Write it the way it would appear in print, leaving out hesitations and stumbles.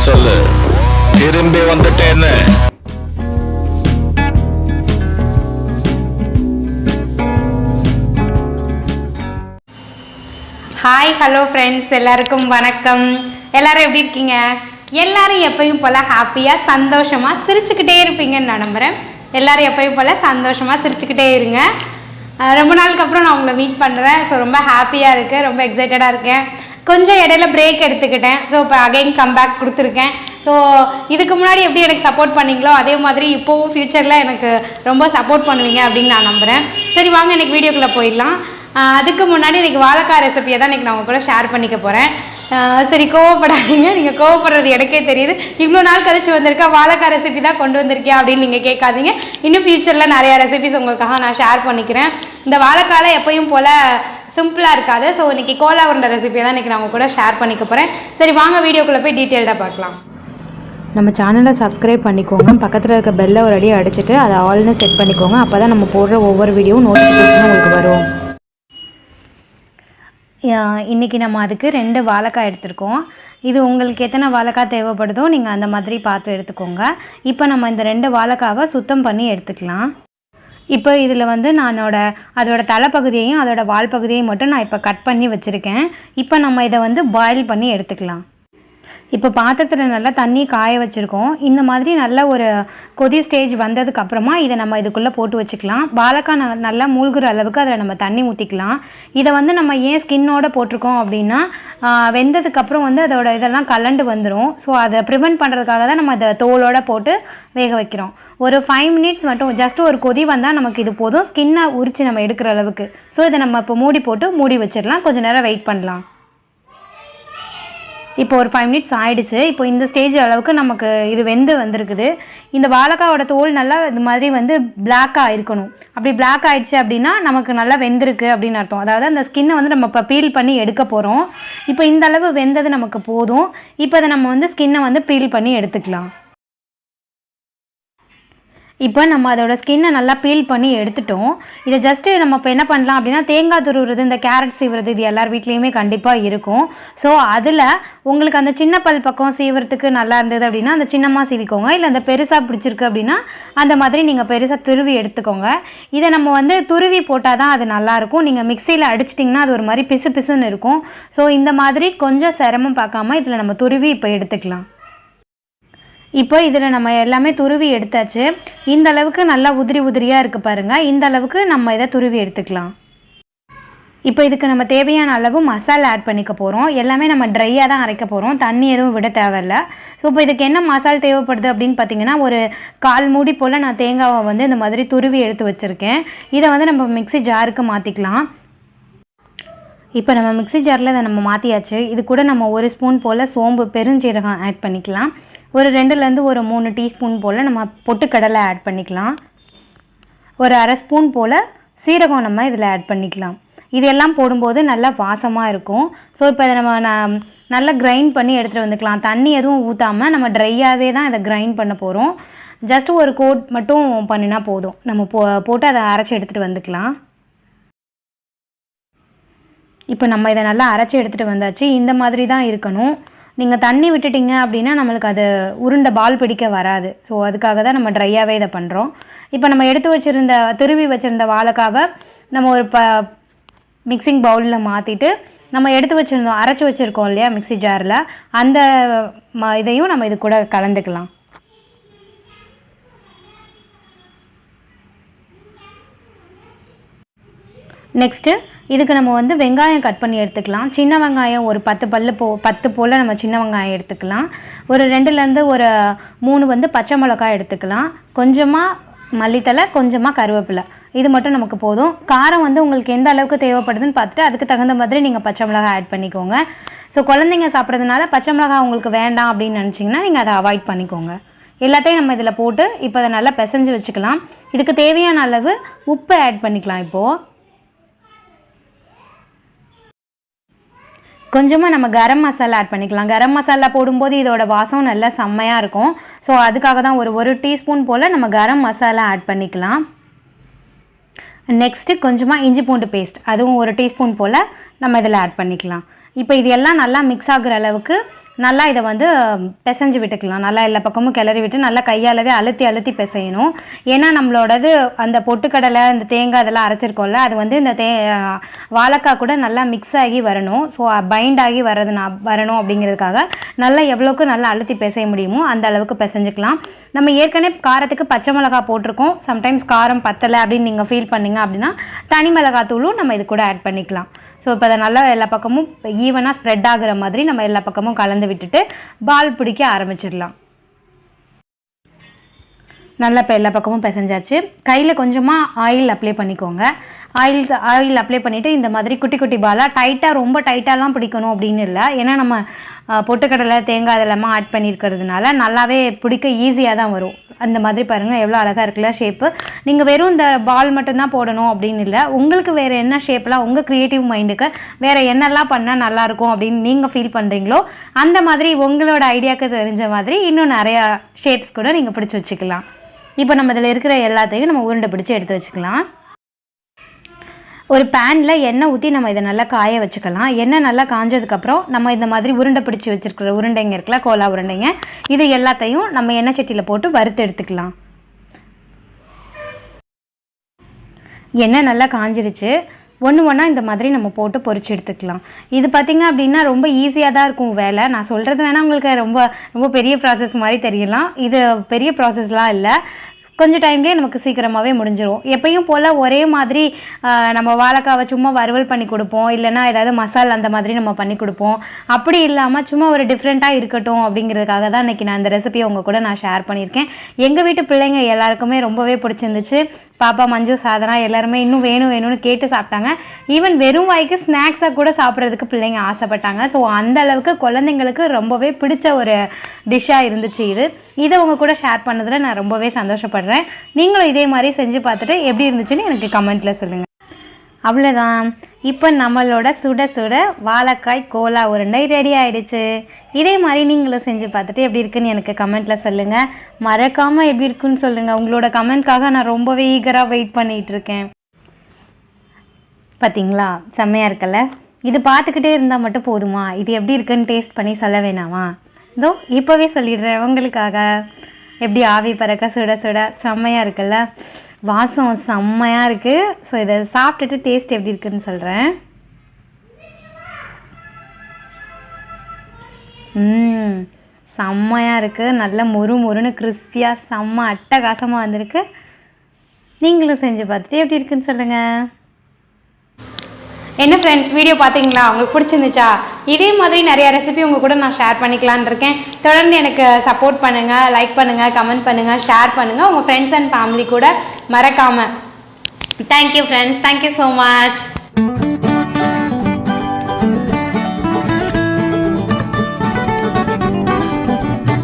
சொல்லு, திரும்பி வந்துட்டேன்னு. ஹாய் ஹலோ ஃப்ரெண்ட்ஸ், எல்லாருக்கும் வணக்கம். எல்லாரும் எப்படி இருக்கீங்க? எல்லாரும் எப்பயும் போல் ஹாப்பியாக சந்தோஷமாக சிரிச்சுக்கிட்டே இருப்பீங்கன்னு நான் நம்புகிறேன். எல்லாரும் எப்பயும் போல் சந்தோஷமாக சிரிச்சுக்கிட்டே இருங்க. ரொம்ப நாளுக்கு அப்புறம் நான் உங்களை மீட் பண்ணுறேன். ஸோ ரொம்ப ஹாப்பியாக இருக்குது, ரொம்ப எக்ஸைட்டடாக இருக்கேன். கொஞ்சம் இடையில பிரேக் எடுத்துக்கிட்டேன். ஸோ இப்போ அகைன் கம்பேக் கொடுத்துருக்கேன். ஸோ இதுக்கு முன்னாடி எப்படி எனக்கு சப்போர்ட் பண்ணிங்களோ அதே மாதிரி இப்போவும் ஃப்யூச்சரில் எனக்கு ரொம்ப சப்போர்ட் பண்ணுவீங்க அப்படின்னு நான் நம்புகிறேன். சரி வாங்க இன்றைக்கி வீடியோக்குள்ளே போயிடலாம். அதுக்கு முன்னாடி இன்றைக்கி வாழைக்காய் ரெசிபியை தான் இன்றைக்கி நான் உங்க கூட ஷேர் பண்ணிக்க போகிறேன். சரி கோவப்படாதீங்க, நீங்கள் கோவப்படுறது எனக்கே தெரியுது. இவ்வளோ நாள் கழிச்சு வந்திருக்கா வாழைக்காய் ரெசிபி தான் கொண்டு வந்திருக்கியா அப்படின்னு நீங்கள் கேட்காதீங்க. இன்னும் ஃப்யூச்சரில் நிறையா ரெசிபிஸ் உங்களுக்காக நான் ஷேர் பண்ணிக்கிறேன். இந்த வாழைக்காயில் எப்பயும் போல் சிம்பிளாக இருக்காது. ஸோ இன்றைக்கி கோலா உருண்டை ரெசிபியை தான் இன்றைக்கி நான் உங்க கூட ஷேர் பண்ணிக்க போகிறேன். சரி வாங்க வீடியோக்குள்ளே போய் டீட்டெயில்டாக பார்க்கலாம். நம்ம சேனலை சப்ஸ்கிரைப் பண்ணிக்கோங்க. பக்கத்தில் இருக்க பெல்லை ஒரு அடி அடிச்சுட்டு அதை ஆல்னு செட் பண்ணிக்கோங்க. அப்போ தான் நம்ம போடுற ஒவ்வொரு வீடியோவும் நோட்டிஃபிகேஷனும் உங்களுக்கு வரும். இன்றைக்கி நம்ம அதுக்கு 2 வாழைக்காய் எடுத்துருக்கோம். இது உங்களுக்கு எத்தனை வாழைக்காய் தேவைப்படுதோ நீங்கள் அந்த மாதிரி பார்த்து எடுத்துக்கோங்க. இப்போ நம்ம இந்த 2 வாழைக்காவை சுத்தம் பண்ணி எடுத்துக்கலாம். இப்போ இதில் நான் அதோட தலைப்பகுதியையும் அதோட வால் பகுதியையும் மட்டும் நான் இப்போ கட் பண்ணி வச்சுருக்கேன். இப்போ நம்ம இதை பாயில் பண்ணி எடுத்துக்கலாம். இப்போ பாத்திரத்தில் நல்லா தண்ணி காய வச்சுருக்கோம். இந்த மாதிரி நல்ல ஒரு கொதி ஸ்டேஜ் வந்ததுக்கப்புறமா இதை நம்ம இதுக்குள்ளே போட்டு வச்சுக்கலாம். வாழைக்காய் நல்லா மூழ்கிற அளவுக்கு அதில் நம்ம தண்ணி ஊற்றிக்கலாம். இதை நம்ம ஏன் ஸ்கின்னோடு போட்டிருக்கோம் அப்படின்னா வெந்ததுக்கப்புறம் அதோட இதெல்லாம் கலண்டு வந்துடும். ஸோ அதை ப்ரிவெண்ட் பண்ணுறதுக்காக தான் நம்ம அதை தோலோடு போட்டு வேக வைக்கிறோம். ஒரு 5 மினிட்ஸ் மட்டும் ஜஸ்ட் ஒரு கொதி வந்தால் நமக்கு இது போதும், ஸ்கின்னை உரித்து நம்ம எடுக்கிற அளவுக்கு. ஸோ இதை நம்ம இப்போ மூடி வச்சிடலாம். கொஞ்சம் நேரம் வெயிட் பண்ணலாம். இப்போ ஒரு 5 மினிட்ஸ் ஆகிடுச்சு. இப்போ இந்த ஸ்டேஜ் அளவுக்கு நமக்கு இது வெந்து வந்திருக்குது. இந்த வாழைக்காயோட தோல் நல்லா இது மாதிரி பிளாக்காக இருக்கணும். அப்படி பிளாக் ஆகிடுச்சு அப்படின்னா நமக்கு நல்லா வெந்திருக்கு அப்படின்னு அர்த்தம். அதாவது அந்த ஸ்கின்னை நம்ம இப்போ பீல் பண்ணி எடுக்க போகிறோம். இப்போ இந்த அளவு வெந்தது நமக்கு போதும். இப்போ அதை நம்ம ஸ்கின்னை பீல் பண்ணி எடுத்துக்கலாம். இப்போ நம்ம அதோட ஸ்கின்னை நல்லா பீல் பண்ணி எடுத்துட்டோம். இதை ஜஸ்ட்டு நம்ம இப்போ என்ன பண்ணலாம் அப்படின்னா தேங்காய் துருவுறது, இந்த கேரட் சீவுறது, இது எல்லார் வீட்லேயுமே கண்டிப்பாக இருக்கும். ஸோ அதில் உங்களுக்கு அந்த சின்ன பல் பக்கம் சீவுறதுக்கு நல்லா இருந்தது அப்படின்னா அந்த சின்னமாக சீவிக்கோங்க. இல்லை அந்த பெருசாக பிடிச்சிருக்கு அப்படின்னா அந்த மாதிரி நீங்கள் பெருசாக துருவி எடுத்துக்கோங்க. இதை நம்ம துருவி போட்டால் தான் அது நல்லாயிருக்கும். நீங்கள் மிக்சியில் அடிச்சிட்டிங்கன்னா அது ஒரு மாதிரி பிசு பிசுன்னு இருக்கும். ஸோ இந்த மாதிரி கொஞ்சம் சிரமம் பார்க்காம இதில் நம்ம துருவி இப்போ எடுத்துக்கலாம். இப்போ இதில் நம்ம எல்லாமே துருவி எடுத்தாச்சு. இந்த அளவுக்கு நல்லா உதிரியாக இருக்குது பாருங்கள். இந்த அளவுக்கு நம்ம இதை துருவி எடுத்துக்கலாம். இப்போ இதுக்கு நம்ம தேவையான அளவு மசாலா ஆட் பண்ணிக்க போகிறோம். எல்லாமே நம்ம ட்ரையாக தான் அரைக்க போகிறோம், தண்ணி எதுவும் விட தேவையில்லை. ஸோ இப்போ இதுக்கு என்ன மசாலா தேவைப்படுது அப்படின்னு பார்த்தீங்கன்னா ஒரு 1/4 மூடி போல் நான் தேங்காவை இந்த மாதிரி துருவி எடுத்து வச்சுருக்கேன். இதை நம்ம மிக்ஸி ஜாருக்கு மாற்றிக்கலாம். இப்போ நம்ம மிக்ஸி ஜாரில் இதை நம்ம மாற்றியாச்சு. இது கூட நம்ம 1 ஸ்பூன் போல் சோம்பு பெருஞ்சீரகம் ஆட் பண்ணிக்கலாம். ஒரு 2லேருந்து ஒரு 3 டீஸ்பூன் போல் நம்ம பொட்டுக்கடலை ஆட் பண்ணிக்கலாம். ஒரு 1/2 ஸ்பூன் போல் சீரகம் நம்ம இதில் ஆட் பண்ணிக்கலாம். இதெல்லாம் போடும்போது நல்லா வாசமாக இருக்கும். ஸோ இப்போ இதை நம்ம நல்லா கிரைண்ட் பண்ணி எடுத்துகிட்டு வந்துக்கலாம். தண்ணி எதுவும் ஊற்றாமல் நம்ம ட்ரையாகவே தான் இதை கிரைண்ட் பண்ண போகிறோம். ஜஸ்ட் ஒரு கோட் மட்டும் பண்ணினா போதும். நம்ம போட்டு அதை அரைச்சி எடுத்துகிட்டு வந்துக்கலாம். இப்போ நம்ம இதை நல்லா அரைச்சி எடுத்துகிட்டு வந்தாச்சு. இந்த மாதிரி தான் இருக்கணும். நீங்கள் தண்ணி விட்டுட்டிங்க அப்படின்னா நம்மளுக்கு அது உருண்டை பால் பிடிக்க வராது. ஸோ அதுக்காக தான் நம்ம ட்ரையாகவே இதை பண்ணுறோம். இப்போ நம்ம துருவி வச்சுருந்த வாழைக்காவை நம்ம ஒரு மிக்சிங் பவுலில் மாற்றிட்டு நம்ம அரைச்சி வச்சுருக்கோம் இல்லையா மிக்ஸி ஜாரில், அந்த இதையும் நம்ம இது கூட கலந்துக்கலாம். நெக்ஸ்ட்டு இதுக்கு நம்ம வெங்காயம் கட் பண்ணி எடுத்துக்கலாம். சின்ன வெங்காயம் ஒரு 10 போல் நம்ம சின்ன வெங்காயம் எடுத்துக்கலாம். ஒரு 2லேருந்து ஒரு 3 பச்சை மிளகாய் எடுத்துக்கலாம். கொஞ்சமாக மல்லித்தலை, கொஞ்சமாக கருவேப்பிலை, இது மட்டும் நமக்கு போதும். காரம் உங்களுக்கு எந்த அளவுக்கு தேவைப்படுதுன்னு பார்த்துட்டு அதுக்கு தகுந்த மாதிரி நீங்கள் பச்சை மிளகாய் ஆட் பண்ணிக்கோங்க. ஸோ குழந்தைங்க சாப்பிட்றதுனால பச்சை மிளகாய் உங்களுக்கு வேண்டாம் அப்படின்னு நினச்சிங்கன்னா நீங்கள் அதை அவாய்ட் பண்ணிக்கோங்க. எல்லாத்தையும் நம்ம இதில் போட்டு இப்போ அதை நல்லா பிசைஞ்சு வச்சுக்கலாம். இதுக்கு தேவையான அளவு உப்பு ஆட் பண்ணிக்கலாம். இப்போது கொஞ்சமாக நம்ம கரம் மசாலா ஆட் பண்ணிக்கலாம். கரம் மசாலா போடும்போது இதோட வாசம் நல்லா செம்மையாக இருக்கும். ஸோ அதுக்காக தான் ஒரு டீஸ்பூன் போல் நம்ம கரம் மசாலா ஆட் பண்ணிக்கலாம். நெக்ஸ்ட்டு கொஞ்சமாக இஞ்சி பூண்டு பேஸ்ட், அதுவும் ஒரு டீஸ்பூன் போல் நம்ம இதில் ஆட் பண்ணிக்கலாம். இப்போ இது எல்லாம் நல்லா மிக்ஸ் ஆகுற அளவுக்கு நல்லா இதை வந்து பிசைஞ்சு விட்டுக்கலாம். நல்லா எல்லா பக்கமும் கிளறி விட்டு நல்லா கையாலவே அழுத்தி பிசையணும். ஏன்னா நம்மளோடது அந்த பொட்டுக்கடலை இந்த தேங்காய் இதெல்லாம் அரைச்சிருக்கோம்ல, அது வந்து இந்த வாழைக்காய் கூட நல்லா மிக்ஸ் ஆகி வரணும். ஸோ பைண்ட் ஆகி வரணும் அப்படிங்கிறதுக்காக நல்லா எவ்வளோக்கு நல்லா அழுத்தி பிசைய முடியுமோ அந்த அளவுக்கு பிசைஞ்சுக்கலாம். நம்ம ஏற்கனவே காரத்துக்கு பச்சை மிளகாய் போட்டிருக்கோம். சம்டைம்ஸ் காரம் பத்தலை அப்படின்னு நீங்கள் ஃபீல் பண்ணீங்க அப்படின்னா தனி மிளகாய் தூளும் நம்ம இது கூட ஆட் பண்ணிக்கலாம். ஸோ இப்போ அதை நல்லா எல்லா பக்கமும் ஈவனாக ஸ்ப்ரெட் ஆகுற மாதிரி நம்ம எல்லா பக்கமும் கலந்து விட்டுட்டு பால் பிடிக்க ஆரம்பிச்சிடலாம். நல்லா இப்போ எல்லா பக்கமும் பிசைஞ்சாச்சு. கையில் கொஞ்சமாக ஆயில் அப்ளை பண்ணிக்கோங்க. ஆயில் அப்ளை பண்ணிவிட்டு இந்த மாதிரி குட்டி குட்டி பாலாக டைட்டாக ரொம்ப டைட்டாலாம் பிடிக்கணும் அப்படின்னு இல்லை. ஏன்னா நம்ம பொட்டுக்கடலை தேங்காய் இதெல்லாமா ஆட் பண்ணியிருக்கிறதுனால நல்லாவே பிடிக்க ஈஸியாக தான் வரும். அந்த மாதிரி பாருங்கள் எவ்வளோ அழகாக இருக்குல்ல ஷேப்பு. நீங்கள் வெறும் இந்த பால் மட்டும்தான் போடணும் அப்படின்னு இல்லை. உங்களுக்கு வேறு என்ன ஷேப்லாம் உங்கள் க்ரியேட்டிவ் மைண்டுக்கு வேறு என்னெல்லாம் பண்ணால் நல்லாயிருக்கும் அப்படின்னு நீங்கள் ஃபீல் பண்ணுறீங்களோ அந்த மாதிரி உங்களோட ஐடியாவுக்கு தெரிஞ்ச மாதிரி இன்னும் நிறையா ஷேப்ஸ் கூட நீங்கள் பிடிச்சி வச்சுக்கலாம். இப்போ நம்ம இதில் இருக்கிற எல்லாத்தையும் நம்ம உருண்டை பிடிச்சி எடுத்து வச்சுக்கலாம். ஒரு பேனில் எண்ணெய் ஊற்றி நம்ம இதை நல்லா காய வச்சுக்கலாம். எண்ணெய் நல்லா காஞ்சதுக்கப்புறம் நம்ம இந்த மாதிரி உருண்டை பிடிச்சி வச்சுருக்கிற உருண்டைங்க இருக்குல்ல, கோலா உருண்டைங்க, இது எல்லாத்தையும் நம்ம எண்ணெய் சட்டியில் போட்டு வறுத்து எடுத்துக்கலாம். எண்ணெய் நல்லா காஞ்சிருச்சு. ஒன்றா இந்த மாதிரி நம்ம போட்டு பொரிச்சு எடுத்துக்கலாம். இது பார்த்திங்க அப்படின்னா ரொம்ப ஈஸியாக தான் இருக்கும் வேலை. நான் சொல்கிறது வேணால் உங்களுக்கு ரொம்ப ரொம்ப பெரிய ப்ராசஸ் மாதிரி தெரியலாம். இது பெரிய ப்ராசஸ்லாம் இல்லை. கொஞ்சம் டைம்லேயே நமக்கு சீக்கிரமாகவே முடிஞ்சிடும். எப்பயும் போல் ஒரே மாதிரி நம்ம வாழைக்காவை சும்மா வறுவல் பண்ணி கொடுப்போம், இல்லைனா ஏதாவது மசாலா அந்த மாதிரி நம்ம பண்ணி கொடுப்போம். அப்படி இல்லாமல் சும்மா ஒரு டிஃப்ரெண்ட்டாக இருக்கட்டும் அப்படிங்கிறதுக்காக தான் இன்றைக்கி நான் இந்த ரெசிபியை உங்கள் கூட நான் ஷேர் பண்ணியிருக்கேன். எங்கள் வீட்டு பிள்ளைங்க எல்லாருக்குமே ரொம்பவே பிடிச்சிருந்துச்சு. பாப்பா, மஞ்சு, சாதனா எல்லாருமே இன்னும் வேணும்னு கேட்டு சாப்பிட்டாங்க. ஈவன் வெறும் வாய்க்கு ஸ்நாக்ஸாக கூட சாப்பிட்றதுக்கு பிள்ளைங்க ஆசைப்பட்டாங்க. ஸோ அந்த அளவுக்கு குழந்தைங்களுக்கு ரொம்பவே பிடிச்ச ஒரு டிஷ்ஷாக இருந்துச்சு இது. இதை உங்கள் கூட ஷேர் பண்ணதில் நான் ரொம்பவே சந்தோஷப்படுறேன். நீங்களும் இதே மாதிரி செஞ்சு பார்த்துட்டு எப்படி இருந்துச்சுன்னு எனக்கு கமெண்ட்டில் சொல்லுங்கள். அவ்வளோதான். இப்போ நம்மளோட சுட சுட வாழைக்காய் கோலா உருண்டை ரெடி ஆகிடுச்சு. இதே மாதிரி நீங்களும் செஞ்சு பார்த்துட்டு எப்படி இருக்குன்னு எனக்கு கமெண்ட்டில் சொல்லுங்கள். மறக்காமல் எப்படி இருக்குன்னு சொல்லுங்கள். உங்களோட கமெண்ட்காக நான் ரொம்பவே ஈகராக வெயிட் பண்ணிகிட்ருக்கேன். பார்த்தீங்களா, செம்மையாக இருக்குல்ல? இது பார்த்துக்கிட்டே இருந்தால் மட்டும் போதுமா? இது எப்படி இருக்குன்னு டேஸ்ட் பண்ணி சொல்ல வேணாமா? இதோ இப்போவே சொல்லிடுறேன் உங்களுக்காக. எப்படி ஆவி பறக்க சுட சுட செம்மையாக இருக்குல்ல? வாசம் செம்மையாக இருக்குது. ஸோ இதை சாப்பிட்டுட்டு டேஸ்ட் எப்படி இருக்குன்னு சொல்கிறேன். செம்மையாக இருக்குது. நல்ல முறுமுறுன்னு கிறிஸ்பியாக செம்ம அட்டகாசமாக வந்திருக்கு. நீங்களும் செஞ்சு பார்த்துட்டு எப்படி இருக்குன்னு சொல்லுங்கள். என்ன ஃப்ரெண்ட்ஸ், வீடியோ பார்த்தீங்களா? உங்களுக்கு பிடிச்சிருந்துச்சா? இதே மாதிரி நிறைய ரெசிபி உங்கள் கூட நான் ஷேர் பண்ணிக்கலான்னு இருக்கேன். தொடர்ந்து எனக்கு சப்போர்ட் பண்ணுங்கள், லைக் பண்ணுங்கள், கமெண்ட் பண்ணுங்கள், ஷேர் பண்ணுங்கள் உங்கள் ஃப்ரெண்ட்ஸ் அண்ட் ஃபேமிலி கூட மறக்காமல். Thank you friends, thank you so much.